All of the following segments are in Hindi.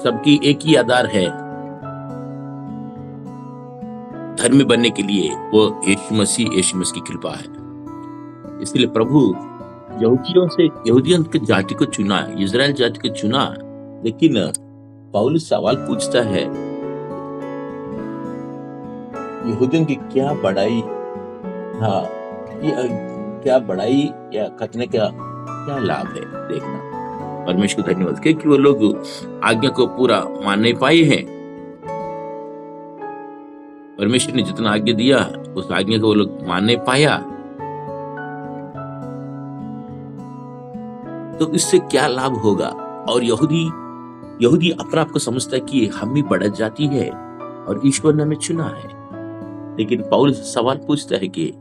सबकी एक ही आधार है धर्मी बनने के लिए, वो यीशु मसीह की कृपा है। इसलिए प्रभु यहूदियों की जाति को चुना, इजराइल जाति को चुना। लेकिन पौलुस सवाल पूछता है, यहूदियों की क्या बड़ाई, हाँ, क्या बड़ाई या खतने का क्या लाभ है? देखना, परमेश्वर को धन्यवाद क्योंकि वो लोग आज्ञा को पूरा मान नहीं पाए हैं। परमेश्वर ने जितना आज्ञा दिया उस आज्ञा को वो लोग मान नहीं पाया, तो इससे क्या लाभ होगा? और यहूदी अपना आप को समझता है कि हम ही बड़ा जाति है और ईश्वर ने हमें चुना है। लेकिन पौलुस सवाल पूछता है कि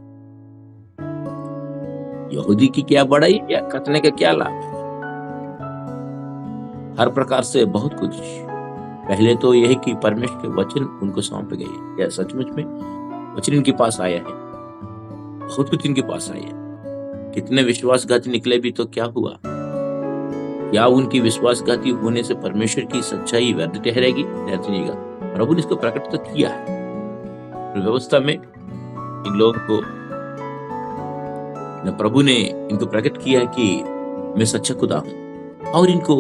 यहूदी की क्या बड़ाई या खतने का क्या लाभ? हर प्रकार से बहुत कुछ। पहले तो यह है कि परमेश्वर के वचन उनको सौंपे गए, या सचमुच में वचन इनके पास आया है, बहुत कुछ इनके पास आया है। कितने विश्वासघाती निकले भी तो क्या हुआ? क्या उनकी विश्वासघाती होने से परमेश्वर की सच्चाई व्यर्थ ठहरेगी? नहीं, प्रभु ने इसको प्रकट तो किया है। व्यवस्था में इन लोगों को प्रभु ने इनको प्रकट किया है कि मैं सच्चा खुदा हूं, और इनको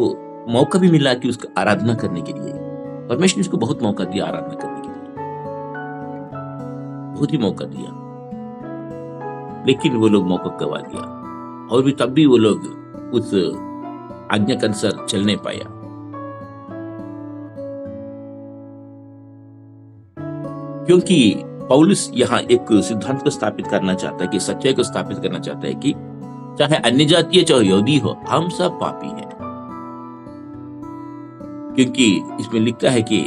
मौका भी मिला कि उसका आराधना करने के लिए। परमेश्वर ने इसको बहुत मौका दिया आराधना करने के लिए, बहुत ही मौका दिया, लेकिन वो लोग मौका गवा दिया, और भी तब भी वो लोग उस आज्ञा के अनुसार चल नहीं पाया। क्योंकि पौलुस यहाँ एक सिद्धांत को स्थापित करना चाहता है, कि सच्चाई को स्थापित करना चाहता है कि चाहे अन्य जातीय चाहे यहूदी हो, हम सब पापी हैं। क्योंकि इसमें लिखता है कि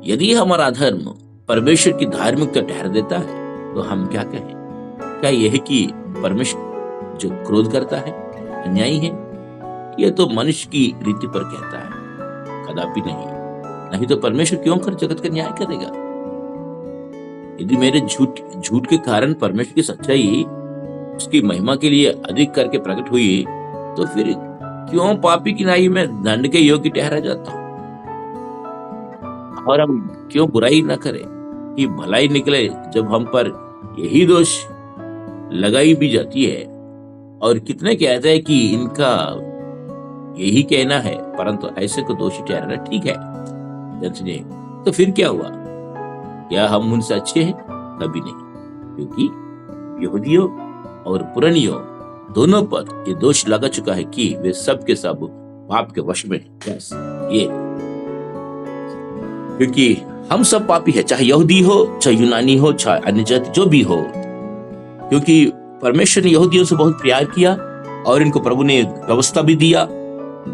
यदि हमारा धर्म परमेश्वर की धार्मिकता ठहर देता है तो हम क्या कहें? क्या यह है कि परमेश्वर जो क्रोध करता है अन्यायी है? यह तो मनुष्य की रीति पर कहता है, कदापि नहीं तो परमेश्वर क्यों कर जगत का न्याय करेगा? यदि मेरे झूठ के कारण परमेश्वर की सच्चाई उसकी महिमा के लिए अधिक करके प्रकट हुई, तो फिर क्यों पापी की नाई में दंड के योग्य ठहरा जाता हूं? और हम क्यों बुराई न करें कि भलाई निकले, जब हम पर यही दोष लगाई भी जाती है। और कितने कहते हैं कि इनका यही कहना है, परंतु ऐसे को दोषी ठहराना ठीक है। तो फिर क्या हुआ? क्या हम उनसे अच्छे हैं? कभी नहीं, क्योंकि यहूदियों और पुरानियों दोनों पर ये दोष लगा चुका है कि वे सब के सब पाप के वश में हैं। ये क्योंकि हम सब पापी है, चाहे यहूदी हो, चाहे यूनानी हो, चाहे अन्य जाति जो भी हो। क्योंकि परमेश्वर ने यहूदियों से बहुत प्यार किया, और इनको प्रभु ने व्यवस्था भी दिया,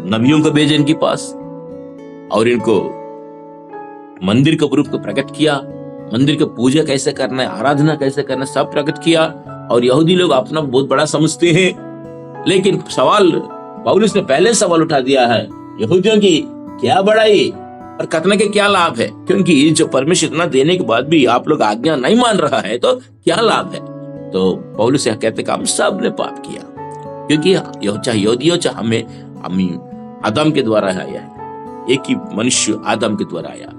नबियों को भेजा इनके पास, और इनको मंदिर के रूप को प्रकट किया, मंदिर की पूजा कैसे करना है, आराधना कैसे करना है, सब प्रकट किया। और यहूदी लोग अपना बहुत बड़ा समझते हैं। लेकिन सवाल पौलुस ने पहले सवाल उठा दिया है, यहूदियों की क्या बड़ाई और खतने के क्या लाभ है? क्योंकि जो परमेश्वर इतना देने के बाद भी आप लोग आज्ञा नहीं मान रहा है, तो क्या लाभ है? तो पौलुस यह कहते कि हम सब ने पाप किया, क्योंकि चाहे यहूदी हो चाहे हमें आदम के द्वारा आया है, एक ही मनुष्य आदम के द्वारा आया।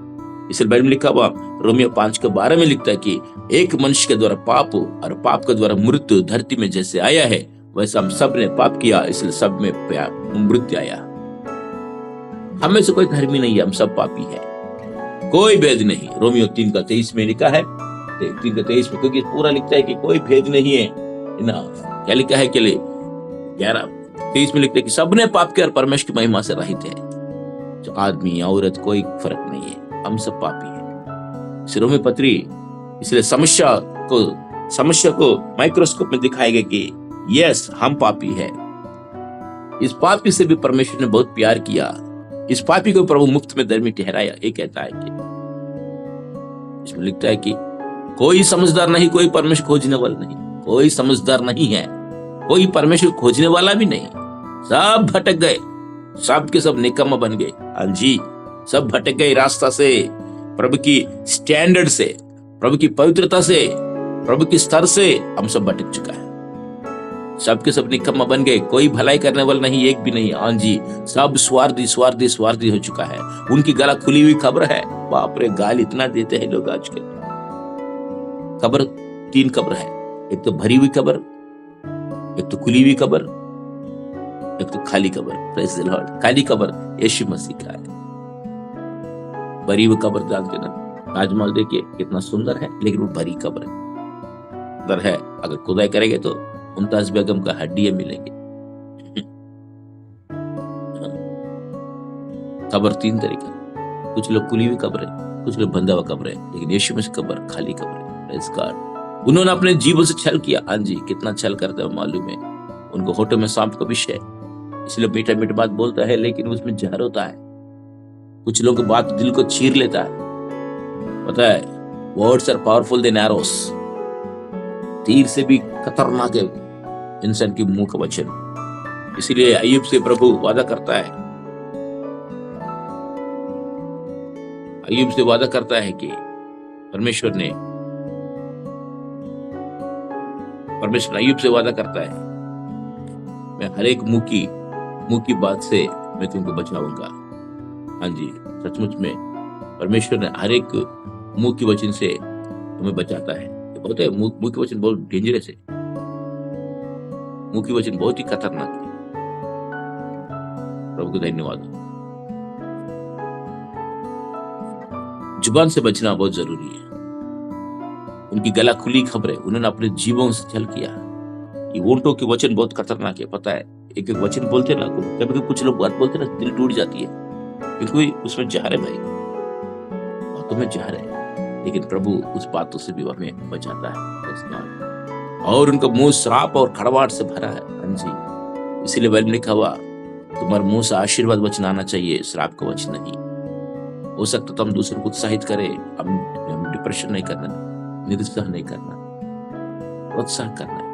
इसलिए बाइबल में लिखा हुआ रोमियो 5:12 में लिखता है कि एक मनुष्य के द्वारा पाप, और पाप के द्वारा मृत्यु धरती में जैसे आया है, वैसे हम सब ने पाप किया, इसलिए सब में मृत्यु आया। हमें से कोई धर्मी नहीं है, हम सब पापी है, कोई भेद नहीं। रोमियो 3:23 में लिखा है, 3:23 में, क्योंकि पूरा लिखता है कि कोई भेद नहीं है ना। क्या लिखा है? 11:23 में लिखता है कि सबने पाप किया और परमेश्वर की महिमा से रहित है। जो आदमी औरत कोई फर्क नहीं है, हम सब पापी हैं। सिरों में पत्री, इसलिए समस्या को माइक्रोस्कोप में दिखाया गया कि यस, हम पापी है। इस पापी से भी परमेश्वर ने बहुत प्यार किया, इस पापी को प्रभु मुफ्त में धर्मी ठहराया। ये कहता है कि इसमें लिखता है कि कोई समझदार नहीं, कोई परमेश्वर खोजने वाला नहीं, कोई समझदार नहीं है, कोई परमेश्वर खोजने वाला भी नहीं। सब भटक गए, सब के सब निकम्मा बन गए। हाँ जी, सब भटक गए रास्ता से, प्रभु की स्टैंडर्ड से, प्रभु की पवित्रता से, प्रभु के स्तर से हम सब भटक चुका है। सबके सब निकम्मा बन गए, कोई भलाई करने वाला नहीं, एक भी नहीं। हाँ जी, सब स्वार्थी स्वार्थी स्वार्थी हो चुका है। उनकी गला खुली हुई खबर है। बाप रे, गाल इतना देते हैं लोग आजकल। खबर, 3 खबर है, एक तो भरी हुई खबर, एक तो खुली हुई खबर, एक तो खाली खबर। Praise the Lord. खाली खबर यीशु मसीह का है। भरी हुई खबर जानते ना, ताजमहल देखिए कितना सुंदर है, लेकिन वो भरी खबर है, अंदर है। अगर खुदाई करेंगे तो मुमताज बेगम का हड्डियां मिलेंगे। खबर 3 तरीके, कुछ लोग खुली हुई खबर है, कुछ लोग बंधा हुआ खबर है, लेकिन यीशु मसीह खबर खाली खबर है। Praise God. उन्होंने अपने जीवन से छल किया। हाँ जी, कितना छल करते हैं मालूम है। उनको होठों में सांप का विष है, इसलिए मीठा मीठा बात बोलता है, लेकिन उसमें जहर होता है। कुछ लोगों की बात दिल को चीर लेता है। पता है, words are powerful than arrows. तीर से भी खतरनाक है इंसान की मुंह का वचन। इसीलिए अय्यूब से प्रभु वादा करता है, अय्यूब से वादा करता है कि परमेश्वर अय्यूब से वादा करता है, मैं हर एक मुंह की बात से मैं तुमको बचाऊंगा। हाँ जी, सचमुच में परमेश्वर ने हर एक मुंह की वचन से तुम्हें बचाता है। बहुत है, मुंह की वचन बहुत डेंजरस है। मुंह की वचन बहुत ही खतरनाक है। प्रभु को धन्यवाद। जुबान से बचना बहुत जरूरी है। उनकी गला खुली खबर है, उन्होंने अपने जीवन से छल किया। ये ऊंटों के वचन बहुत खतरनाक है। पता है, एक एक वचन बोलते ना, कभी कुछ लोग बात बोलते ना, दिल टूट जाती है, क्योंकि उसमें जहर है भाई, बातों में जहर है। लेकिन प्रभु उस बातों से भी हमें बचाता है। और उनका मुंह श्राप और खड़वाहट से भरा है। हाँ जी, इसीलिए बाइबल में लिखा हुआ, तुम्हारे मुंह से आशीर्वाद वचन आना चाहिए, श्राप का वचन नहीं। हो सकता तो हम दूसरों को उत्साहित करें, हम डिप्रेशन नहीं करना, निरुत्साह नहीं करना, प्रोत्साह करना है।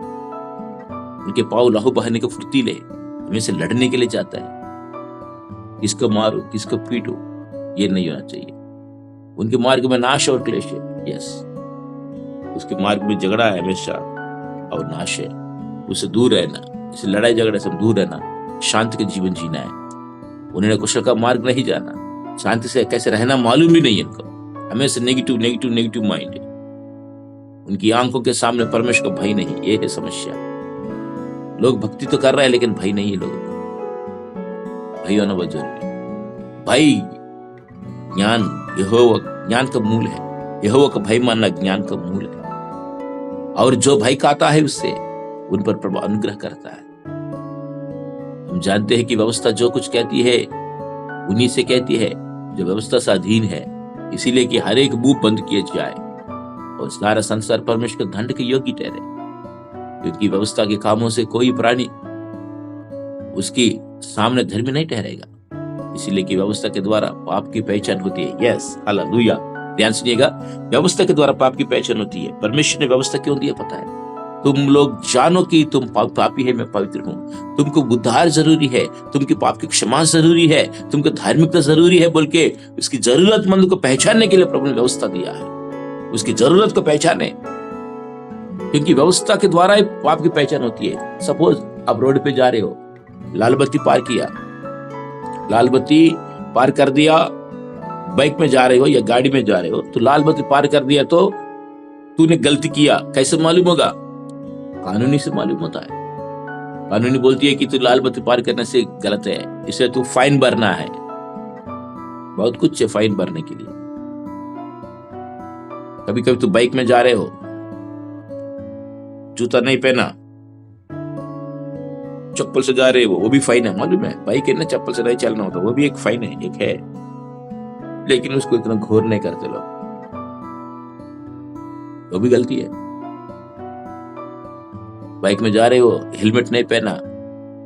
उनके पाँव लहू बहाने के फुर्तीले, हमें से लड़ने के लिए जाता है। किसको मारो, किसको पीटो, ये नहीं होना चाहिए। उनके मार्ग में नाश और क्लेश है। यस, उसके मार्ग में झगड़ा है हमेशा और नाश है। उससे दूर रहना, इसे लड़ाई झगड़े से दूर रहना, शांति के जीवन जीना है। उन्होंने कुशल का मार्ग नहीं जाना, शांति से कैसे रहना मालूम भी नहीं है इनको। हमेशा नेगेटिव माइंड है। उनकी आंखों के सामने परमेश्वर का भय नहीं, ये है समस्या। लोग भक्ति तो कर रहे हैं, लेकिन भय नहीं है लोगों को। भय होना बहुत जरूरी है। भय ज्ञान, यहोवा ज्ञान का मूल है। यहोवा का भय मानना ज्ञान का मूल है। और जो भय खाता है उससे उन पर प्रभु अनुग्रह करता है। हम जानते हैं कि व्यवस्था जो कुछ कहती है उन्हीं से कहती है जो व्यवस्था से अधीन है, इसीलिए कि हर एक मुंह बंद किया जाए और सारा संसार परमेश्वर के दंड के योग्य ठहरे। क्योंकि व्यवस्था के कामों से कोई प्राणी उसकी सामने धर्मी नहीं ठहरेगा। इसीलिए कि व्यवस्था के द्वारा पाप की पहचान होती है। Yes, hallelujah. ध्यान सुनिएगा, व्यवस्था के द्वारा पाप की पहचान होती है। परमेश्वर ने व्यवस्था क्यों दी है पता है? तुम लोग जानो कि तुम पापी है, मैं पवित्र हूँ। तुमको उद्धार जरूरी है, तुमके पाप की क्षमा जरूरी है, तुमको धार्मिकता जरूरी है बोल के उसकी जरूरतमंद को पहचानने के लिए प्रभु ने व्यवस्था दिया है। उसकी जरूरत को पहचाने, क्योंकि व्यवस्था के द्वारा ही पाप की पहचान होती है। सपोज आप रोड पे जा रहे हो, लाल बत्ती पार किया, लाल बत्ती पार कर दिया, बाइक में जा रहे हो या गाड़ी में जा रहे हो, तो लाल बत्ती पार कर दिया तो तूने गलती किया। कैसे मालूम होगा? कानूनी से मालूम होता है। कानूनी बोलती है कि तू लाल बत्ती पार करने से गलत है, इसे तू फाइन भरना है। बहुत कुछ है फाइन भरने के लिए। कभी कभी तू बाइक में जा रहे हो, जूता नहीं पहना, चप्पल से जा रहे हो, वो भी फाइन है, मालूम है? बाइक है ना, चप्पल से नहीं चलना होता, वो भी एक फाइन है, एक है। लेकिन उसको इतना घोर नहीं करते लोग, वो भी गलती है। बाइक में जा रहे हो, हेलमेट नहीं पहना,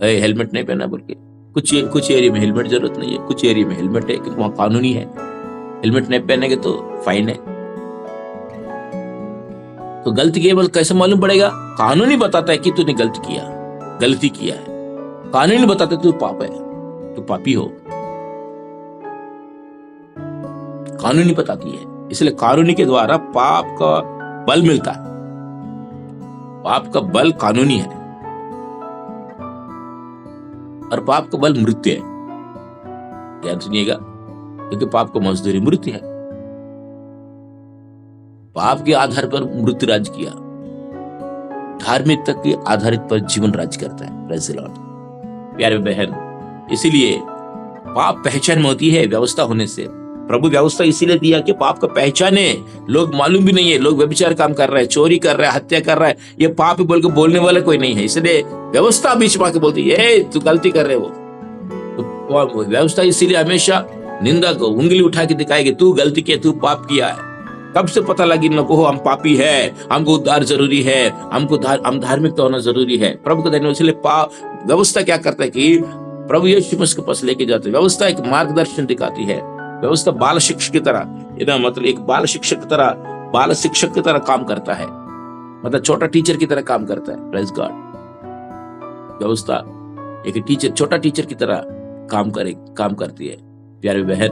हेलमेट नहीं पहना बोल के कुछ एरिया में हेलमेट जरूरत नहीं है, कुछ एरिया में हेलमेट है, क्योंकि वहां कानूनी है। हेलमेट नहीं पहनेंगे तो फाइन है। तो गलती किया बोल कैसे मालूम पड़ेगा? कानूनी बताता है कि तूने गलती किया है। कानूनी बताता है तू पाप है, तू पापी हो, कानूनी बताती है। इसलिए कानूनी के द्वारा पाप का बल मिलता है। पाप का बल कानूनी है। और पाप का बल मृत्यु है। ध्यान सुनिएगा, क्योंकि पाप को मजदूरी मृत्यु है। पाप के आधार पर मृत्यु राज किया, धार्मिकता के आधारित पर जीवन राज करता है। Praise the Lord. प्यारे बहन, इसीलिए पाप पहचान में होती है व्यवस्था होने से। प्रभु व्यवस्था इसीलिए दिया कि पाप का पहचाने। लोग मालूम भी नहीं है, लोग व्यभिचार काम कर रहे हैं, चोरी कर रहे हैं, हत्या कर रहा है, ये पाप बोल के बोलने वाला कोई नहीं है। इसलिए व्यवस्था बीच में आके बोलती है तू गलती कर रहे हो। तो व्यवस्था इसीलिए हमेशा निंदा को उंगली उठा के दिखाएगी, तू गलती किया, तू पाप किया है। कब से पता लगी न को हम पापी है, हमको उद्धार जरूरी है, हम धार्मिकता होना जरूरी है। प्रभु को धन्यवाद। इसलिए व्यवस्था क्या करता है कि प्रभु यीशु मसीह के पास लेके जाते। व्यवस्था एक मार्गदर्शन दिखाती है। व्यवस्था बाल शिक्षक की तरह, मतलब एक बाल शिक्षक की तरह काम करता है, मतलब छोटा टीचर की तरह काम करता है। Praise God. व्यवस्था एक छोटा टीचर की तरह काम करती है। प्यारे बहन,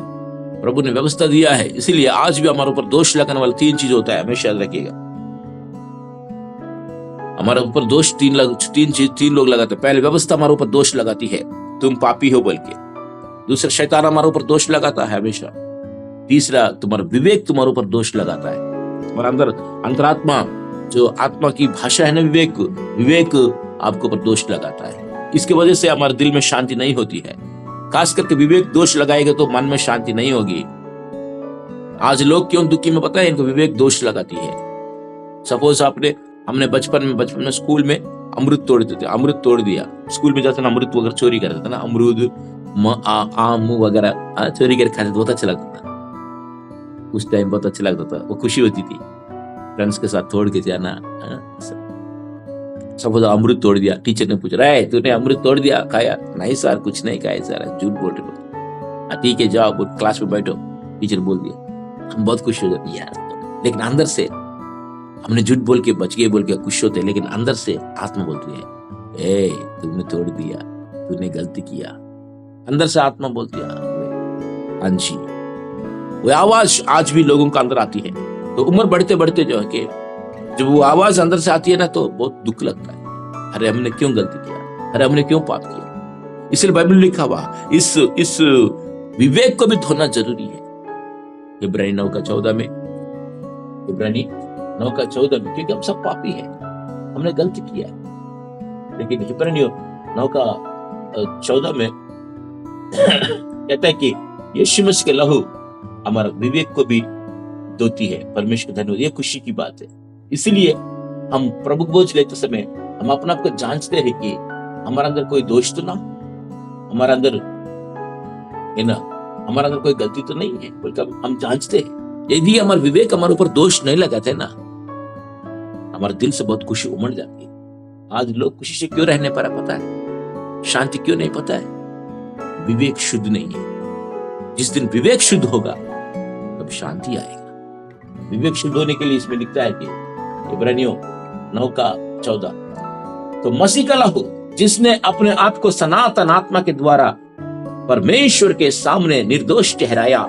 प्रभु ने व्यवस्था दिया है, इसीलिए आज भी हमारे ऊपर दोष लगाने वाला 3 चीज होता है, हमेशा याद रखिएगा। हमारे ऊपर दोष तीन लोग लगाते हैं। पहले व्यवस्था हमारे ऊपर दोष लगाती है, तुम पापी हो बोल के। दूसरा, शैतान हमारे ऊपर दोष लगाता है हमेशा। तीसरा, तुम्हारा विवेक तुम्हारे ऊपर दोष लगाता है। तुम्हारा अंतरात्मा, जो आत्मा की भाषा है ना, विवेक आपके ऊपर दोष लगाता है। इसकी वजह से हमारे दिल में शांति नहीं होती है। खास करके विवेक दोष लगाएगा तो मन में शांति नहीं होगी। आज लोग क्यों दुखी में पता है, इनको विवेक दोष लगाती है। सपोज हमने बचपन में स्कूल में अमृत तोड़ दिया। स्कूल में जाते ना अमृत वगैरह चोरी कर देते ना, अमरूद आम वगैरह चोरी कर खाते, बहुत अच्छा लगता था। उस टाइम बहुत अच्छा लगता था, वो खुशी होती थी फ्रेंड्स के साथ तोड़ के जाना। सपोज अमृत तोड़ दिया, टीचर ने पूछा, रे तूने अमृत तोड़ दिया, खाया? नहीं सर, कुछ नहीं खाया सर, झूठ बोल रहे। ठीक है, जाओ क्लास में बैठो, टीचर बोल दिया। हम बहुत खुश हो जाते यार, लेकिन अंदर से हमने झूठ बोल के बच गए बोल के खुश होते, लेकिन अंदर से आत्मा बोलती है, ए तुमने तोड़ दिया, तूने गलती किया। अंदर से आत्मा बोलती है हाँ जी। वो आवाज आज भी लोगों के अंदर आती है। तो उम्र बढ़ते बढ़ते जो है कि जब वो आवाज अंदर से आती है ना, तो बहुत दुख लगता है। अरे हमने क्यों गलती किया, अरे हमने क्यों पाप किया। इसलिए बाइबल में लिखा हुआ इस विवेक को भी धोना जरूरी है। इब्रानी 9:14 में, क्योंकि हम सब पापी हैं, हमने गलती किया है। लेकिन इब्रानी 9:14 में कहता है कि यीशु मसीह के लहू हमारा विवेक को भी धोती है। परमेश्वर धन्यवाद, ये खुशी की बात है। इसलिए हम प्रभु बोझ लेते समय हम अपने आप को जांचते हैं कि हमारे अंदर कोई दोष तो ना, हमारे अंदर कोई गलती तो नहीं है, बल्कि हम जांचते हैं। यदि हमारा विवेक हमारे ऊपर दोष नहीं लगाते ना, हमारे दिल से बहुत खुशी उमड़ जाती है। आज लोग खुशी से क्यों रहने पर पता है, शांति क्यों नहीं पता है, विवेक शुद्ध नहीं है। जिस दिन विवेक शुद्ध होगा तब शांति आएगा। विवेक शुद्ध होने के लिए इसमें लिखता है कि इब्रानियों 9:14, तो मसीह का लहू जिसने अपने आप को सनातन आत्मा के द्वारा परमेश्वर के सामने निर्दोष ठहराया,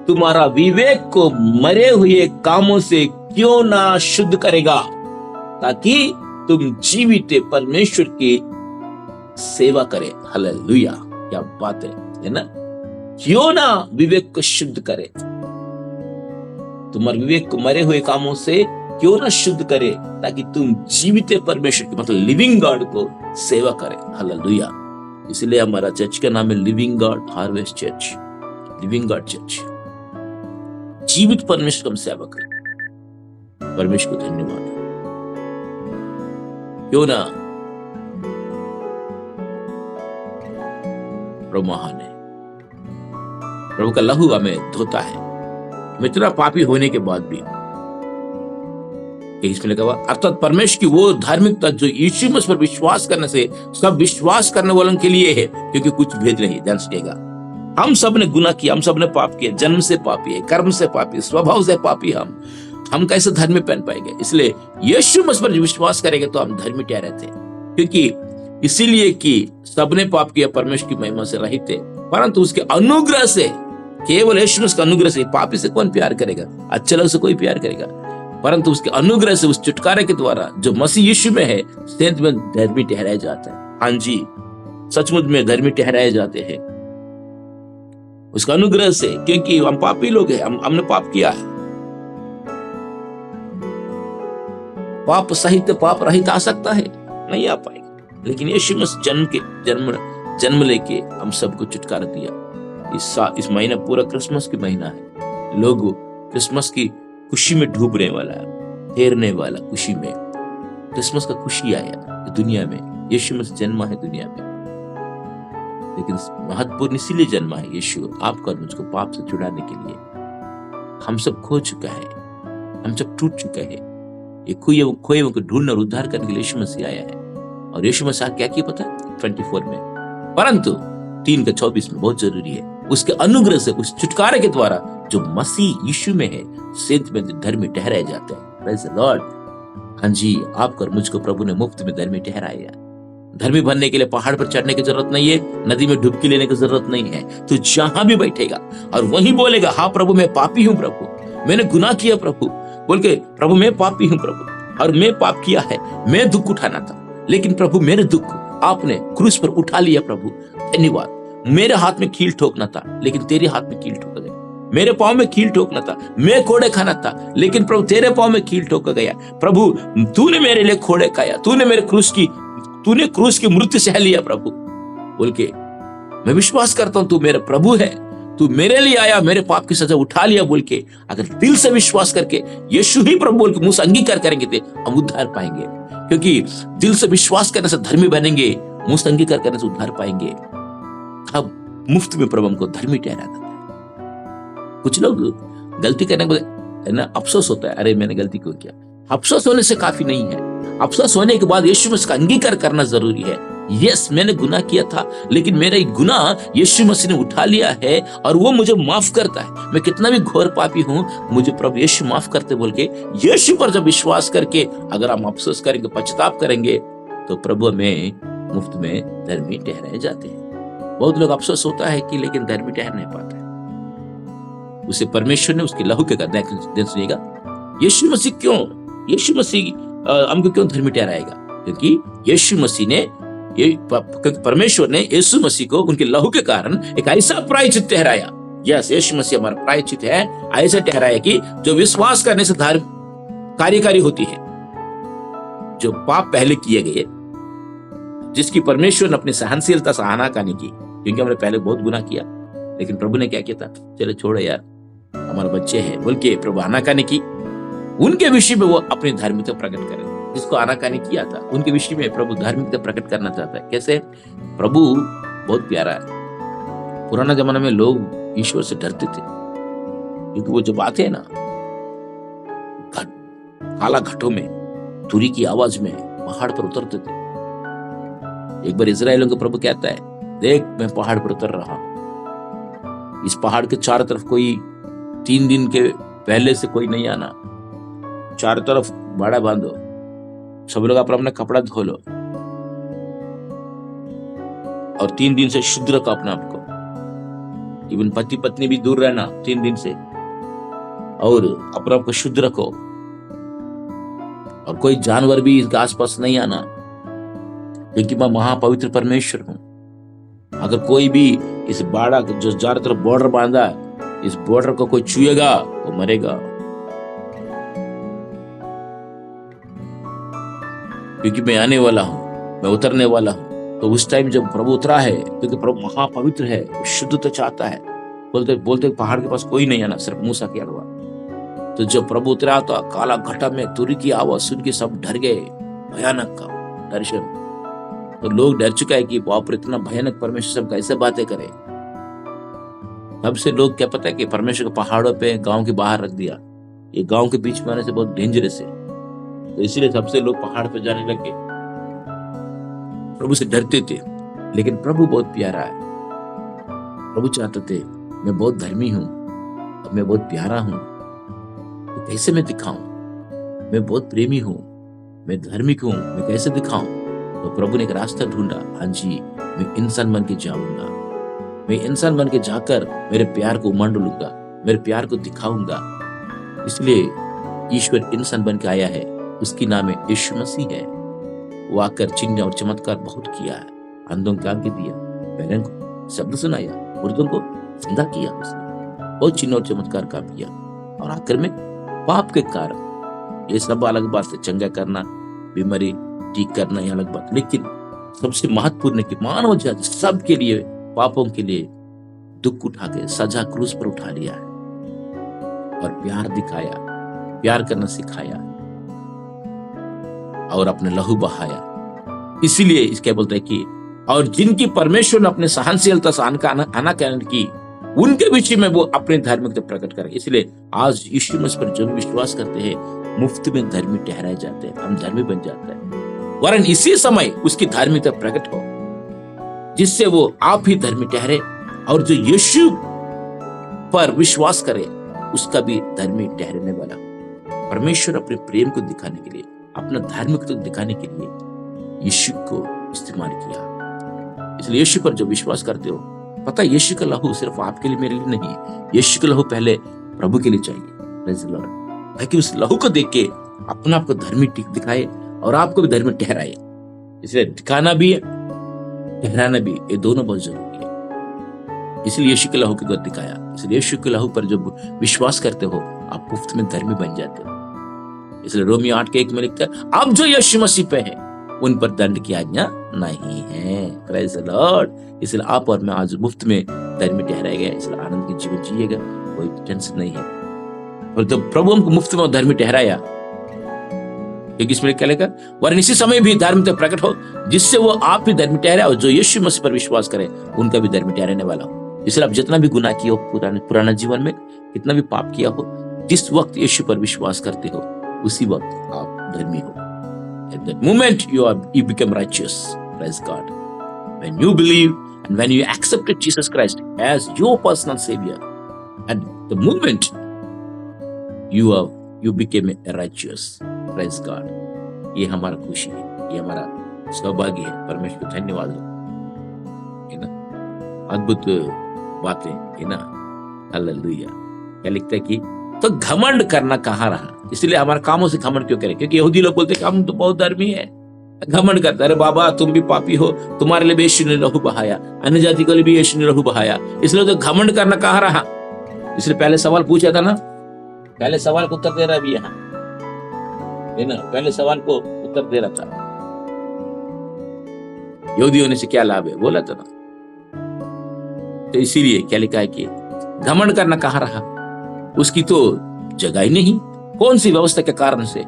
तुम्हारा विवेक को मरे हुए कामों से क्यों ना शुद्ध करेगा, ताकि तुम जीवित परमेश्वर की सेवा करे। हालेलुया, क्या बात है ना। क्यों ना विवेक को शुद्ध करे, तुम्हारे विवेक को मरे हुए कामों से क्यों ना शुद्ध करे, ताकि तुम जीवित परमेश्वर की, मतलब लिविंग गॉड को सेवा करे। हालेलुया। इसलिए हमारा चर्च का नाम है living God harvest church, living God church. जीवित परमेश्वर हम सेवा करें। परमेश्वर को धन्यवाद। क्यों ना प्रभु महान है, प्रभु का लहू हमें धोता है। इतना पापी होने के बाद भी इसमें लिखा हुआ, अर्थात परमेश्वर की वो धार्मिकता जो यीशु मसीह पर विश्वास करने से सब विश्वास करने वालों के लिए है, क्योंकि कुछ भेद नहीं। ध्यान सुनिएगा, हम सब ने गुनाह किया, हम सब ने पाप किया, जन्म से पापी है, कर्म से पापी, स्वभाव से पापी। हम कैसे धर्मी पहन पाएंगे। इसलिए यीशु मसीह पर विश्वास करेंगे तो हम धर्मी ठहरते हैं, क्योंकि इसीलिए कि सबने पाप किया, परमेश्वर की महिमा से रहित थे, परंतु उसके अनुग्रह से, केवल यीशु मसीह के अनुग्रह से, पापी से कौन प्यार करेगा, अच्छे लोग से कोई प्यार करेगा, परंतु उसके अनुग्रह से, उस छुटकारे के द्वारा जो मसीह यीशु में है, सेंत में धर्मी ठहराया जाता है। हाँ जी, सचमुच में धर्मी ठहराए जाते हैं उसका अनुग्रह से, क्योंकि हम पापी लोग हैं, हमने पाप किया है। पाप सहित पाप रहित आ सकता है? नहीं आ पाएगा। लेकिन यीशु मसीह जन्म लेके हम सबको छुटकारा दिया। इस महीना पूरा क्रिसमस की महीना है। लोग क्रिसमस की खुशी में डूबने वाला है, ठहरने वाला खुशी में। क्रिसमस का खुशी आया दुनिया में, यीशु मसीह जन्मा है दुनिया में। लेकिन महत्वपूर्ण इसीलिए जन्मा है यीशु आपको और मुझको पाप से छुड़ाने के लिए। हम सब खो चुका है, हम सब टूट चुके हैं। ये खोए को ढूंढने और उद्धार करने के लिए यीशु मसीह आया है। और यीशु मसीह क्या किया पता है? 24 में, परंतु 3:24 में बहुत जरूरी है, उसके अनुग्रह से, उस छुटकारे के द्वारा जो मसीह यीशु में है, सेंत में धर्मी ठहराए जाते हैं। Praise the Lord. हाँ जी, आपको और मुझको प्रभु ने मुफ्त में धर्मी ठहराया। धर्मी बनने के लिए पहाड़ पर चढ़ने की जरूरत नहीं है, नदी में डुबकी लेने की जरूरत नहीं है। तो जहां भी बैठेगा और वहीं बोलेगा, हाँ प्रभु मैं पापी हूं, प्रभु मैंने गुनाह किया, प्रभु बोल के, प्रभु मैं पापी हूं प्रभु, और मैं पाप किया है, मैं दुख उठाना था, लेकिन प्रभु मेरे दुख आपने क्रूस पर उठा लिया। प्रभु धन्यवाद। मेरे हाथ में कील ठोकना था, लेकिन तेरे हाथ में कील ठोका गया। मेरे पाँव में कील ठोकना था, मैं कोड़े खाना था, लेकिन प्रभु तेरे पाँव में कील ठोका गया। प्रभु तूने मेरे लिए कोड़े खाया, तूने क्रूस की मृत्यु सह लिया प्रभु। बोल के मैं विश्वास करता हूं तू मेरा प्रभु है, तू मेरे लिए आया, मेरे पाप की सजा उठा लिया। बोल के अगर दिल से विश्वास करके यीशु ही प्रभु बोल के मुंह से अंगीकार करेंगे तो हम उद्धार पाएंगे। क्योंकि दिल से विश्वास करने से धर्मी बनेंगे, मुंह से अंगीकार करने से उद्धार पाएंगे। अब मुफ्त में प्रभु हमको धर्मी ठहरा देता है। कुछ लोग गलती करने को ना अफसोस होता है, अरे मैंने गलती क्यों किया। अफसोस होने से काफी नहीं है, अफसोस होने के बाद यीशु मसीह का अंगीकार करना जरूरी है। यस, मैंने गुनाह किया था, लेकिन मेरा गुनाह यीशु मसीह ने उठा लिया है और वो मुझे माफ करता है। मैं कितना भी घोर पापी हूं, मुझे प्रभु यीशु माफ करते बोल के यीशु पर जब विश्वास करके अगर हम अफसोस करेंगे, पश्चाताप करेंगे, तो प्रभु में मुफ्त में धर्मी ठहराए जाते हैं। बहुत लोग अफसोस होता है कि लेकिन धर्मी ठहर नहीं पाते। उसे परमेश्वर ने उसके लहू के कर सुनिएगा, यीशु मसीह हमको क्यों धर्मी ठहराएगा? क्योंकि यीशु मसीह ने, परमेश्वर ने यीशु मसीह को उनके लहू के कारण एक ऐसा प्रायश्चित ठहराया। यस, यीशु मसीह हमारा प्रायश्चित है, ऐसा ठहराया कि जो विश्वास करने से धर्म कार्यकारी होती है। जो पाप पहले किए गए, जिसकी परमेश्वर ने अपनी सहनशीलता से आनाकानी की, क्योंकि हमने पहले बहुत गुनाह किया, लेकिन प्रभु ने क्या किया था? चलो छोड़ो यार, हमारे बच्चे हैं बोल के प्रभु आनाकानी की। उनके विषय में वो अपनी धार्मिकता प्रकट करे। जिसको आनाकानी किया था उनके विषय में प्रभु धार्मिकता प्रकट करना चाहता है। कैसे? प्रभु बहुत प्यारा है। पुराना जमाना में लोग ईश्वर से डरते थे, क्योंकि वो जब आते हैं ना काला घटों में, तुरी की आवाज में पहाड़ पर उतरते थे। एक बार इजराइलियों को प्रभु कहता है, देख मैं पहाड़ पर उतर रहा हूं, इस पहाड़ के चारों तरफ कोई 3 दिन के पहले से कोई नहीं आना, चारों तरफ बाड़ा बांधो, सब लोग अपना कपड़ा धो लो और 3 दिन से शुद्ध रखो अपने आप को। इवन पति पत्नी भी दूर रहना 3 दिन से, और अपने आप को शुद्ध रखो, और कोई जानवर भी इसके आसपास नहीं आना, क्योंकि मैं महापवित्र परमेश्वर हूं। अगर कोई भी इस बाड़ा जो चारों तरफ बॉर्डर बांधा है, इस बॉर्डर को कोई छुएगा वो मरेगा, क्योंकि मैं आने वाला हूं, मैं उतरने वाला हूं। तो उस टाइम जब प्रभु उतरा है, क्योंकि प्रभु महापवित्र है, वो शुद्धता चाहता है। बोलते पहाड़ के पास कोई नहीं आना, सिर्फ मूसा किया हुआ। तो जब प्रभु उतरा तो काला घटा में तुरी की आवाज सुन के सब डर गए। भयानक का दर्शन, तो लोग डर चुका है कि बाप रे, इतना भयानक परमेश्वर सब कैसे बातें करे। तब से लोग क्या पता है कि परमेश्वर को पहाड़ों पे गांव के बाहर रख दिया। ये गांव के बीच में आने से बहुत डेंजरस है, तो इसीलिए सबसे लोग पहाड़ पर जाने लगे, प्रभु से डरते थे। लेकिन प्रभु बहुत प्यारा है। प्रभु चाहते थे मैं बहुत धर्मी हूं, मैं बहुत प्यारा हूं, तो कैसे मैं दिखाऊं? मैं बहुत प्रेमी हूं, मैं धार्मिक हूं, मैं कैसे दिखाऊं? तो प्रभु ने एक रास्ता ढूंढा। हाँ जी, मैं इंसान बन के जाऊंगा, मैं इंसान बन के जाकर मेरे प्यार को उमंड लूंगा, मेरे प्यार को दिखाऊंगा। इसलिए ईश्वर इंसान बन के आया है, उसकी नाम है यीशु मसीह है। वो आकर चिन्ह और चमत्कार बहुत किया है। अंधों को आंखें दिया, बहरों को शब्द सुनाया, मुर्दों को जिंदा किया। उसने बहुत चिन्ह और चमत्कार काम किया। और आखिर में पाप के कारण, ये सब अलग बात है, चंगा करना, बीमारी ठीक करना, ये अलग बात, लेकिन सबसे महत्वपूर्ण है कि मानव जाति सबके लिए, पापों के लिए दुख उठा के सजा क्रूस पर उठा लिया है और प्यार दिखाया, प्यार करना सिखाया और अपने लहू बहाया। इसीलिए इसके बोलते हैं कि और जिनकी परमेश्वर ने अपने सहनशीलता से आनाकानी की, उनके विषय में वो अपने धार्मिकता प्रकट करें। इसलिए आज यीशु मसीह पर जो भी विश्वास करते हैं मुफ्त में धर्मी ठहराए जाते हैं, हम धर्मी बन जाते हैं। वरन इसी समय उसकी धार्मिकता प्रकट हो जिससे वो आप ही धर्मी ठहरे, और जो यीशु पर विश्वास करे उसका भी धर्मी ठहरने वाला। परमेश्वर अपने प्रेम को दिखाने के लिए, अपना धार्मिकता दिखाने के लिए यीशु को इस्तेमाल किया। इसलिए यीशु पर जो विश्वास करते हो, पता है यीशु का लहू सिर्फ आपके लिए, मेरे लिए नहीं है। यीशु का लहू पहले प्रभु के लिए चाहिए। Praise the Lord. ताकि उस लहू को देख के अपना आपको धर्मी दिखाए और आपको भी धर्मी ठहराए। इसलिए दिखाना भी है, ठहराना भी, ये दोनों बहुत जरूरी है। इसलिए यीशु के लहू को दिखाया। इसलिए यीशु के लहू पर जो विश्वास करते हो आप मुफ्त में धर्मी बन जाते हो। इसलिए रोमियो 8:1 में लिखता है, अब जो यीशु मसीह पे है उन पर दंड की आज्ञा नहीं है। Praise the Lord. इसलिए आप और मैं आज मुफ्त में धर्मी ठहराए गए। इसलिए आनंद की जीवन जिएगा, कोई टेंशन नहीं है। और जब प्रभु हमको मुफ्त में धर्मी ठहराया, क्योंकि इसमें क्या लिखा, वरन इसी समय भी धार्मिकता प्रकट हो जिससे वो आप भी धर्मी ठहरे और जो यीशु मसीह पर विश्वास करे उनका भी धर्मी ठहराने वाला हो। इसलिए आप जितना भी गुनाह किया हो पुराना जीवन में, कितना भी पाप किया हो, जिस वक्त यीशु पर विश्वास करते हो उसी वक्त आप धर्मी हो। At that moment you become righteous. Praise God. When you believe and when you accepted Jesus Christ as your personal savior, at the moment you became righteous. Praise God. ये हमारा खुशी है, ये हमारा सौभाग्य है। परमेश्वर को धन्यवाद है ना। अद्भुत बातें है ना। हालेलुया। क्या लिखता है कि तो घमंड करना कहाँ रहा। इसलिए हमारे कामों से घमंड क्यों करें, क्योंकि यहूदी लोग बोलते हैं हम तो बहुत धर्मी है, घमंड करता है। अरे बाबा तुम भी पापी हो, तुम्हारे लिए भी यीशु ने लहू बहाया, अन्य जाति के लिए भी यीशु ने लहू बहाया, इसलिए तो घमंड करना कहाँ रहा। इसलिए पहले सवाल पूछा था ना, पहले सवाल को उत्तर दे रहा भी यहाँ है ना। पहले सवाल को उत्तर दे रहा था, यहूदी होने से क्या लाभ है, बोला था ना। तो इसीलिए क्या लिखा है कि घमंड करना कहाँ रहा, उसकी तो जगह ही नहीं। कौन सी व्यवस्था के कारण से,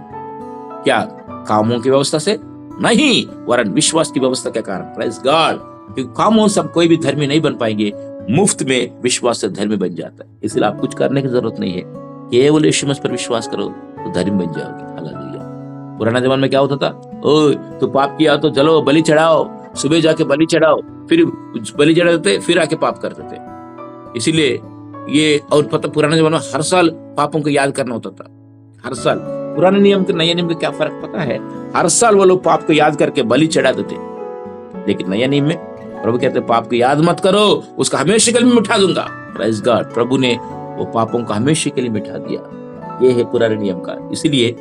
क्या कामों की व्यवस्था से नहीं, वरन विश्वास की व्यवस्था के कारण। Praise God. क्योंकि कामों से कोई भी धर्मी नहीं बन पाएंगे, मुफ्त में विश्वास से धर्मी बन जाता है। इसलिए आप कुछ करने की जरूरत नहीं है, केवल यीशु मसीह पर विश्वास करो तो धर्मी बन जाओगे। हालेलुया। पुराना जमाने में क्या होता था, ओ तो पाप किया तो चलो बलि चढ़ाओ, सुबह जाके बलि चढ़ाओ, फिर बलि चढ़ाते फिर आके पाप करते थे। इसीलिए ये, और पता पुराने जमाने में हर साल पापों को याद करना होता था। हर साल पुराने नियम के नए नियम में क्या फर्क पता है, हर साल वो लोग पाप को याद करके बलि चढ़ा देते। लेकिन नया नियम में प्रभु कहते पाप को याद मत करो, उसका हमेशा के लिए मिटा दूंगा। Praise God. प्रभु ने वो पापों को हमेशा के लिए मिटा दिया। ये है पुराने नियम का। इसीलिए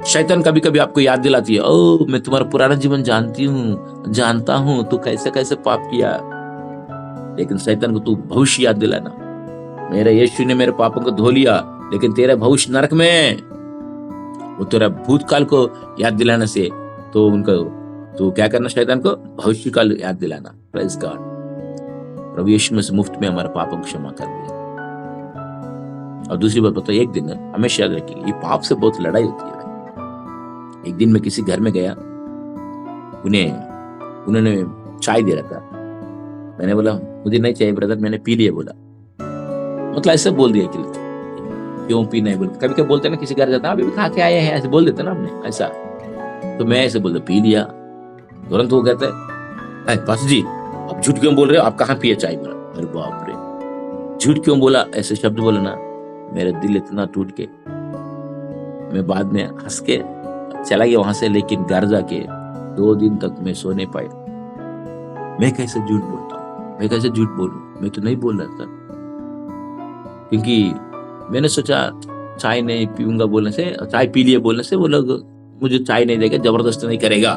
शैतान कभी कभी आपको याद दिलाती है, ओ मैं तुम्हारा पुराना जीवन जानती हूँ, जानता हूँ तू कैसे कैसे पाप किया। लेकिन शैतान को तू भविष्य याद दिलाना, मेरे यीशु ने मेरे पापों को धो लिया, लेकिन तेरा भविष्य नरक में। वो तेरा भूतकाल को याद दिलाने से तो उनको तो क्या करना, शैतान को भविष्य काल याद दिलाना। Praise God. प्रभु यीशु में से मुफ्त में हमारे पापों को क्षमा कर दिया। और दूसरी बात बताओ, एक दिन हमेशा याद रखिए, ये पाप से बहुत लड़ाई होती है। एक दिन मैं किसी घर में गया, उन्होंने चाय दे रहा था। मैंने बोला मुझे नहीं चाहिए ब्रदर, मैंने पी लिया। बोला मतलब ऐसे बोल दिया कि क्यों पी नहीं, बोल कभी कभी बोलते ना, किसी घर जाता अभी भी खा के आए हैं, ऐसे बोल देते ना हमने ऐसा। तो मैं ऐसे बोलता पी लिया, तुरंत वो कहते हैं बस जी आप झूठ क्यों बोल रहे हो, आप कहाँ पिए चाय। बोला अरे बाप रे, झूठ क्यों बोला, ऐसे शब्द बोले ना, मेरा दिल इतना टूट के मैं बाद में हंस के चला गया वहां से। लेकिन घर जाके 2 दिन तक मैं सो नहीं पाया। मैं कैसे झूठ बोलता हूँ, मैं कैसे झूठ बोलूं, मैं तो नहीं बोल रहा था। क्योंकि मैंने सोचा चाय नहीं पीऊंगा बोलने से, चाय पी लिए बोलने से वो लोग मुझे चाय नहीं देगा, जबरदस्ती नहीं करेगा,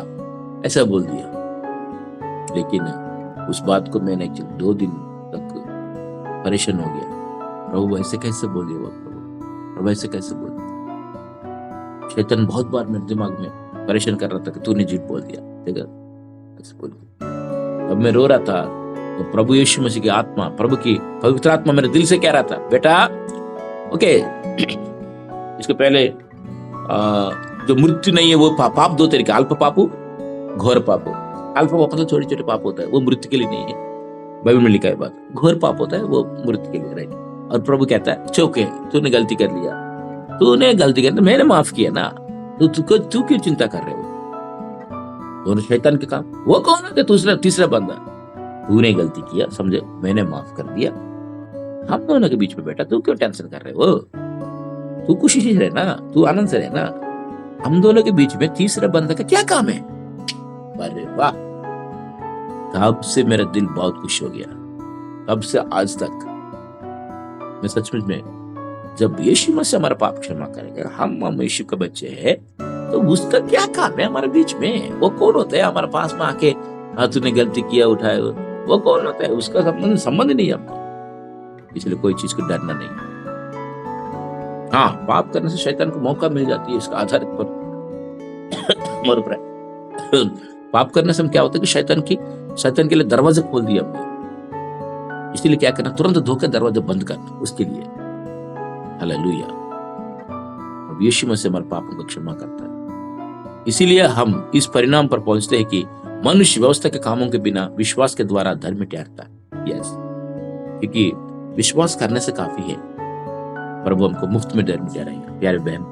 ऐसा बोल दिया। लेकिन उस बात को मैंने 2 दिन तक परेशान हो गया। प्रभु ऐसे कैसे बोल दिया, प्रभु ऐसे कैसे बोल दिया। शैतान बहुत बार मेरे दिमाग में परेशान कर रहा था कि तूने झूठ बोल दिया, देखा ऐसे बोल दिया। अब मैं रो रहा था तो प्रभु यीशु मसीह की आत्मा, प्रभु की पवित्र आत्मा मेरे दिल से कह रहा था, बेटा ओके, इसके पहले जो मृत्यु नहीं है वो पाप 2 तरीके, अल्प पापू, घोर पापू। अल्प पाप मतलब छोटे छोटे पाप होता है, वो मृत्यु के लिए नहीं है, बाइबल में लिखा है बात। घोर पाप होता है वो मृत्यु के लिए, राइट। और प्रभु कहता है चौके, तूने गलती कर लिया, तूने गलती कर, मैंने माफ किया ना, तू क्यों चिंता कर रहे हो। और शैतान के काम, वो कौन है, तीसरा बंदा, तूने गलती किया, समझे, मैंने माफ कर दिया, हम दोनों के बीच में बेटा तू क्यों टेंशन कर रहे हो, तू खुशी से रहना, तू आनंद से रहना, हम दोनों के बीच में तीसरा बंदा का क्या काम है। अरे वाह, तब से मेरा दिल बहुत खुश हो गया। तब से आज तक मैं सचमुच में, जब यीशु मसीह हमारा पाप क्षमा करेगा, हम यीशु के बच्चे हैं, तो उसका क्या काम है हमारे बीच में। वो कौन होता है हमारे पास में आके, हाँ तूने गलती किया, उठाए, वो कौन होता है, उसका संबंध नहीं है हमको। इसलिए कोई चीज को डरना नहीं। हाँ, पाप करने से शैतान को मौका मिल जाती है, इसका आधार पर पाप करने से हम क्या होता है कि शैतान के लिए दरवाजा खोल दिया हमने। इसलिए क्या करना, तुरंत धोकर दरवाजा बंद करना उसके लिए। हालेलुया। अब यीशु मसीह हमारे पापों को क्षमा करता है। इसीलिए हम इस परिणाम पर पहुंचते हैं कि मनुष्य व्यवस्था के कामों के बिना विश्वास के द्वारा धर्म ठहरता है। यस, क्योंकि विश्वास करने से काफी है। प्रभु हमको मुफ्त में धर्मी ठहराएगा। प्यारे बहन,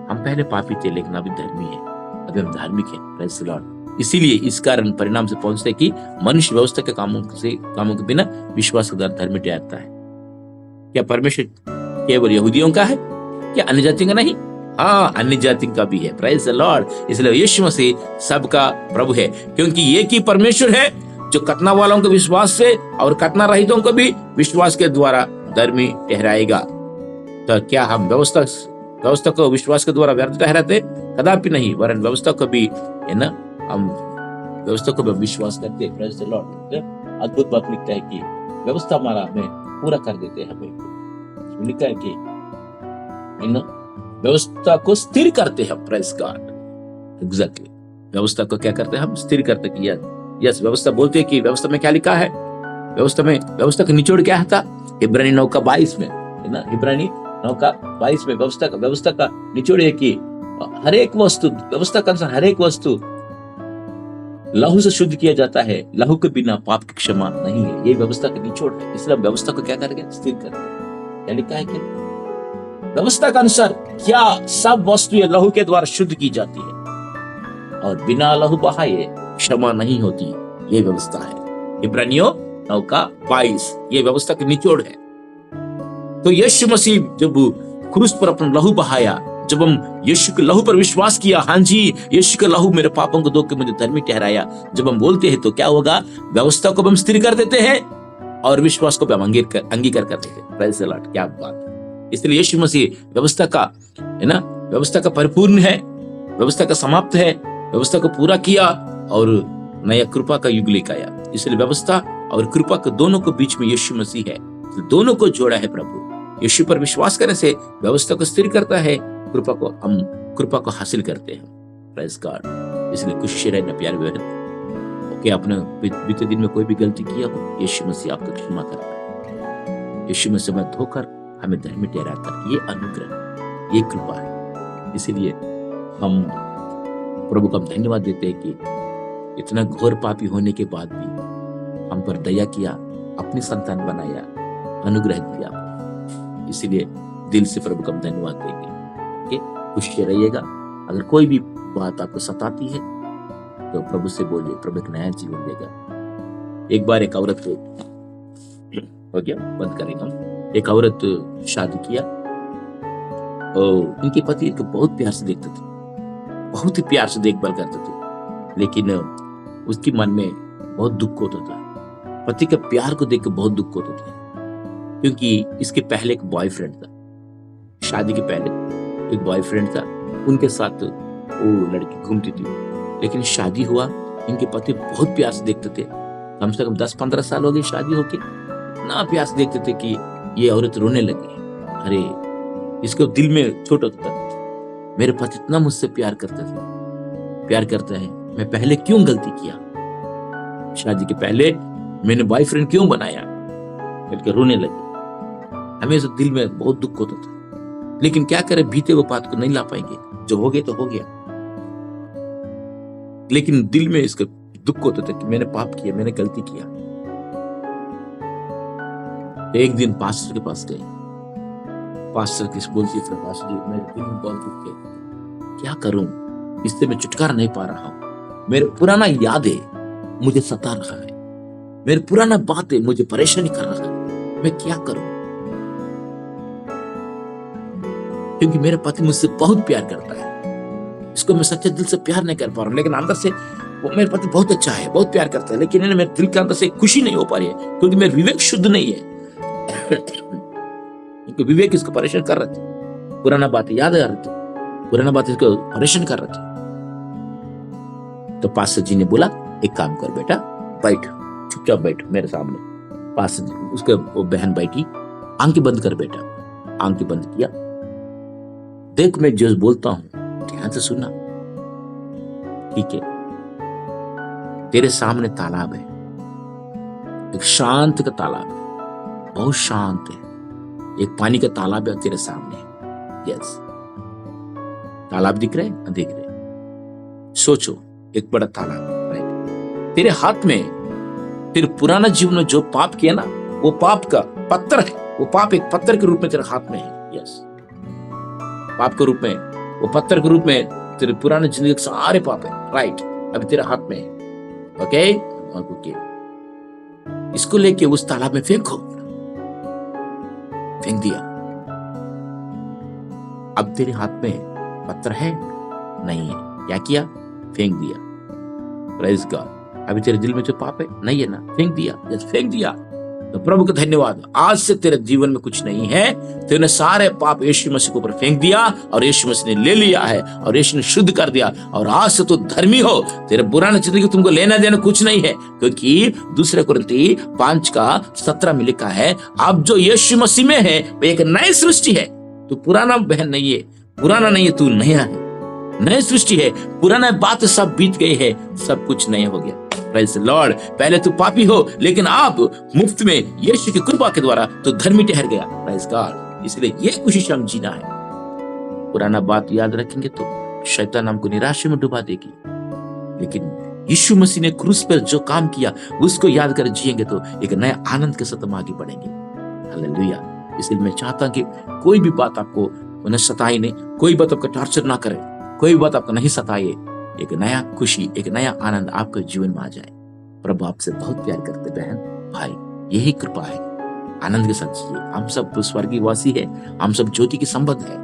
हम पहले पापी थे लेकिन अभी धर्मी है, अभी हम धार्मिक हैं। Praise the Lord. इसीलिए इस कारण परिणाम से पहुंचते हैं कि मनुष्य व्यवस्था के कामों के बिना विश्वास के द्वारा धर्मी ठहरता है। क्या परमेश्वर केवल यहूदियों का है, क्या अन्य जातियों का नहीं? हाँ, अन्य जातियों का भी है। Praise the Lord. इसलिए यीशु मसीह सबका प्रभु है, क्योंकि एक ही परमेश्वर है जो कटना वालों को विश्वास से और कटना रहितों को भी विश्वास के द्वारा धर्मी ठहराएगा। तो क्या हम व्यवस्था को विश्वास के द्वारा व्यर्थ ठहराते? कदापि नहीं, वरन व्यवस्था को भी, है ना, हम व्यवस्था को भी विश्वास करते हैं। Praise the Lord. अद्भुत बात लिखता है कि व्यवस्था हमारा हमें पूरा कर देते हैं। हमें लिखा है कि व्यवस्था को स्थिर करते हैं। Praise God. एग्जैक्टली, व्यवस्था को क्या करते हैं हम? स्थिर करते हैं। यस, व्यवस्था बोलते हैं कि व्यवस्था में क्या लिखा है, व्यवस्था का निचोड़ क्या था? इब्रानी 9:22 में, है ना, इब्रानी 9:22 में व्यवस्था का निचोड़ है कि हर एक वस्तु, व्यवस्था का अनुसार हर एक वस्तु लहू से शुद्ध किया जाता है, लहू के बिना पाप की क्षमा नहीं है। ये व्यवस्था का निचोड़ है। इसलिए व्यवस्था को क्या करेंगे? स्थिर करेंगे। क्या लिखा है कि व्यवस्था का अनुसार क्या सब वस्तुएं लहू के द्वारा शुद्ध की जाती है और बिना लहू बहाए क्षमा नहीं होती। ये व्यवस्था है। इब्रानियों 9:22 ये व्यवस्था के निचोड़ है। तो यीशु मसीह जब क्रूस पर अपना लहू बहाया, जब हम यीशु के लहू पर विश्वास किया, हाँ जी, यीशु का लहू मेरे पापों को धो के मुझे धर्मी ठहराया, जब हम बोलते हैं तो क्या होगा? व्यवस्था को हम स्थिर कर देते हैं और विश्वास को हम अंगीकार कर देते हैं। Praise the Lord. क्या बात है। इसलिए यीशु मसीह व्यवस्था का, है ना, व्यवस्था का परिपूर्ण है, व्यवस्था का समाप्त है, व्यवस्था को पूरा किया और नया कृपा का युग लेकर आया। इसलिए व्यवस्था और कृपा के दोनों को बीच में यीशु मसीह है, तो दोनों को जोड़ा है प्रभु। यीशु पर विश्वास करने से व्यवस्था को स्थिर करता है, हम कृपा को हासिल करते हैं। Praise God. इसलिए खुशी रहना प्यारे बहन। ओके, आपने बीते दिन में कोई भी गलती किया हो, यीशु मसीह आपको क्षमा करता है। यीशु मसीह में धोकर हमें धर्मी ठहराता है। ये अनुग्रह, ये कृपा है। इसीलिए हम प्रभु को धन्यवाद देते हैं कि इतना घोर पापी होने के बाद भी हम पर दया किया, अपनी संतान बनाया, अनुग्रह दिया। इसीलिए दिल से प्रभु को धन्यवाद देंगे। खुश रहिएगा। अगर कोई भी बात आपको सताती है तो प्रभु से बोलिए, प्रभु एक नया जीवन देगा। एक बार एक औरत हो गया, बंद करेंगे हम। एक औरत शादी किया और उनके पति को बहुत प्यार से देखते थे, बहुत ही प्यार से देखभाल करते थे, लेकिन उसके मन में बहुत दुख होता था। पति के प्यार को देख कर बहुत दुख होता था, क्योंकि इसके पहले एक बॉयफ्रेंड था। शादी के पहले एक बॉयफ्रेंड था, उनके साथ वो लड़की घूमती थी। लेकिन शादी हुआ, इनके पति बहुत प्यार से देखते थे, कम से कम 10-15 साल हो गए शादी होके, ना प्यास देखते थे कि ये औरत रोने लगी। अरे इसको दिल में छोटा होता था, मेरे पति इतना मुझसे प्यार करता है, मैं पहले क्यों गलती किया, शादी के पहले मैंने बॉयफ्रेंड क्यों बनाया, करके रोने लगी। हमें तो दिल में बहुत दुख होता था, लेकिन क्या करें, बीते वो बात को नहीं ला पाएंगे, जो हो गया तो हो गया। लेकिन दिल में इसका दुख होता था कि मैंने पाप किया, मैंने गलती किया। एक दिन पास्टर के पास गए, पास्टर किस बोलती है, पास्टर जी मेरे दिल में बहुत दुख है, क्या करूं, इससे मैं छुटकारा नहीं पा रहा हूं, मेरे पुराना यादें मुझे सता रहा है, मेरे पुराना बातें मुझे परेशानी कर रहा है, मैं क्या करूं, क्योंकि मेरा पति मुझसे बहुत प्यार करता है, इसको मैं सच्चे दिल से प्यार नहीं कर पा रहा हूं, लेकिन अंदर से वो मेरे पति बहुत अच्छा है, बहुत प्यार करता है, लेकिन मेरे दिल के अंदर से खुशी नहीं हो पा रही है, क्योंकि मेरा विवेक शुद्ध नहीं है। क्योंकि विवेक इसको परेशान कर रहे थे, पुराना बात याद आ रही थी, पुराना बात इसको परेशान कर रहे थे। तो पास्टर जी ने बोला, एक काम कर बेटा, बैठ, चुपचाप बैठ मेरे सामने। पास्टर जी, उसके वो बहन बैठी, आंखें बंद कर बेटा, आंखें बंद किया, देख मैं जो बोलता हूं ध्यान से सुनना, ठीक है, तेरे सामने तालाब है, एक शांत का तालाब है, बहुत शांत है, एक पानी का तालाब है तेरे सामने, यस, तालाब दिख रहे हैं, दिख रहे, सोचो एक बड़ा तालाब, राइट, तेरे हाथ में तेरे पुराना जीवन में जो पाप किया ना, वो पाप का पत्थर है, वो पाप एक पत्थर के रूप में तेरे हाथ में है, यस, पाप के रूप में, वो पत्थर के रूप में तेरे पुराने जिंदगी के सारे पाप है, राइट, अभी तेरे हाथ में है, ओके, ओके, इसको लेके उस तालाब में फेंको, फेंक दिया, अब तेरे हाथ में पत्थर है नहीं है, क्या किया, फेंक दिया, प्रेज़ गॉड, अभी तेरे दिल में जो पाप है नहीं है ना, फेंक दिया, जस्ट फेंक दिया। तो प्रभु का धन्यवाद, आज से तेरे जीवन में कुछ नहीं है, तेरे सारे पाप यीशु मसीह के ऊपर फेंक दिया और यीशु मसीह ने ले लिया है और यीशु ने शुद्ध कर दिया और आज से तो धर्मी हो, तेरे पुराने जिंदगी तुमको लेना देना कुछ नहीं है, क्योंकि दूसरे कुरिन्ती 5:17 में लिखा है, अब जो यीशु मसीह में है वो एक नई सृष्टि है, तू पुराना बहन नहीं है, पुराना नहीं है, तू नया है, नई सृष्टि है, पुराना बात सब बीत गई है, सब कुछ नया हो गया। प्रेज़ द लॉर्ड, पहले तू पापी हो, लेकिन आप मुफ्त में यीशु की कृपा के द्वारा तो धर्मी ठहर गया, प्रेज़ गॉड, इसलिए ये खुशी से हम जीना है। पुराना बात याद रखेंगे तो शैतान हमको निराशा में डुबा देगी, लेकिन यीशु मसीह ने क्रूस पर जो काम किया उसको याद कर जिएंगे तो एक नया आनंद के साथ हम आगे बढ़ेंगे। हालेलुया। इसलिए मैं चाहता हूं कि कोई भी बात आपको न सताए नहीं, कोई बात आपका टॉर्चर ना करे, कोई बात आपको नहीं सताए, एक नया खुशी, एक नया आनंद आपके जीवन में आ जाए। प्रभु आपसे बहुत प्यार करते बहन भाई, यही कृपा है, आनंद के साथ जिए। हम सब स्वर्गीय वासी है, हम सब ज्योति के संबंध है,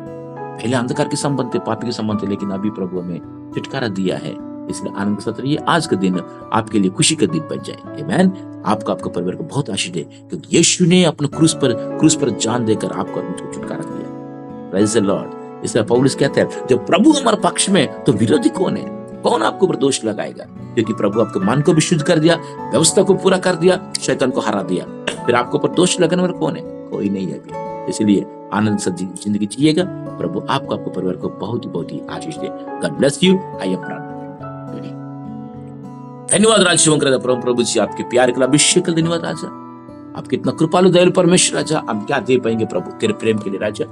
पहले अंधकार के संबंध थे, पापी के संबंध थे, लेकिन अभी प्रभु हमें छुटकारा दिया है, इसलिए आनंद के साथ रहिए। आज का दिन आपके लिए खुशी का दिन बन जाए। आमीन। आपका आपका परिवार को बहुत आशीष दे, क्योंकि यीशु ने अपने क्रूस पर जान देकर आपको छुटकारा दिया। Praise the Lord. इसलिए पौलुस कहता है, जब प्रभु हमारे पक्ष में तो विरोधी कौन है? कौन आपको ऊपर दोष लगाएगा? क्योंकि प्रभु आपके मन को भी शुद्ध कर दिया, व्यवस्था को पूरा कर दिया, शैतान को हरा दिया, फिर आपके ऊपर दोष लगाने वाला कौन है? कोई नहीं है अभी। इसलिए आनंद से जिंदगी जिएगा। प्रभु आपको आपके परिवार को बहुत ही आशीष दे। God bless you. I am प्रार्थना। धन्यवाद राज शिवंकर प्रभु जी, आपके प्यार के लिए अभिषेक। धन्यवाद राजा, आपके इतना कृपालु दयालु परमेश्वर राजा, हम क्या दे पाएंगे प्रभु तेरे प्रेम के लिए राजा।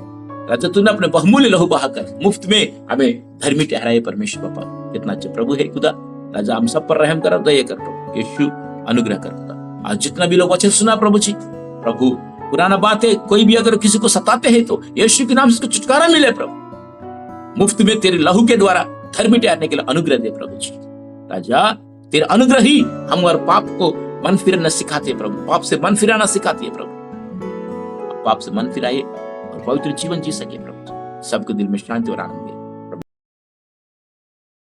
राजा तूने अपने बहुमूल्य लहू बहाकर मुफ्त में हमें धर्मी ठहराए परमेश्वर पापा, कितना अच्छा प्रभु है खुदा। राजा हम सब पर रहम कर, दया कर प्रभु, यीशु अनुग्रह कर खुदा। आज जितना भी लोग वचन सुना प्रभु जी, प्रभु पुराना बात है, कोई भी अगर किसी को सताते हैं तो यीशु के नाम से छुटकारा मिले प्रभु, मुफ्त में तेरे लहू के द्वारा धर्मी ठहरने के लिए अनुग्रह दे प्रभु जी। राजा तेरे अनुग्रह ही हमारे पाप को मन फिराना सिखाते हैं प्रभु, पाप से मन फिराना सिखाती है प्रभु। पाप से मन फिराए और पवित्र जीवन जी सके प्रभु, सबके दिल में शांति और आनंद